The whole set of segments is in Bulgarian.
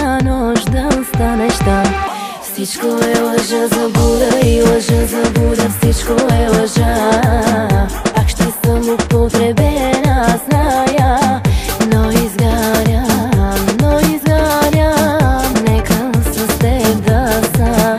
една нощ да останеш там. Всичко е лъжа за Буда и лъжа за Буда, всичко е лъжа. Пак ще съм употребена, зная, но изгарям, нека с теб да съм.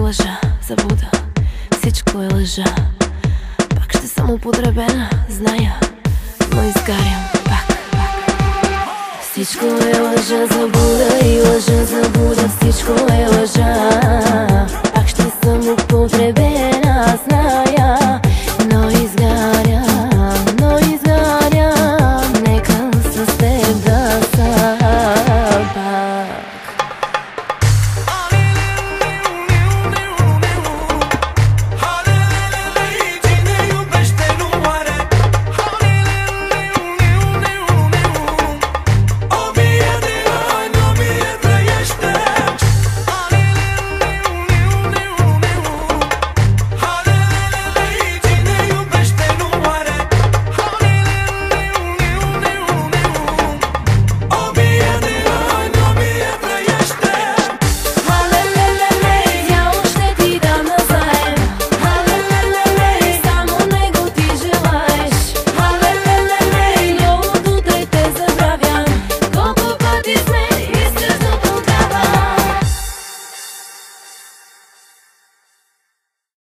Лъжа за Буда, всичко е лъжа. Пак ще съм употребена, зная, но изгарям пак. Всичко е лъжа за Буда и лъжа за Буда, всичко е лъжа. Пак ще съм употребена, зная.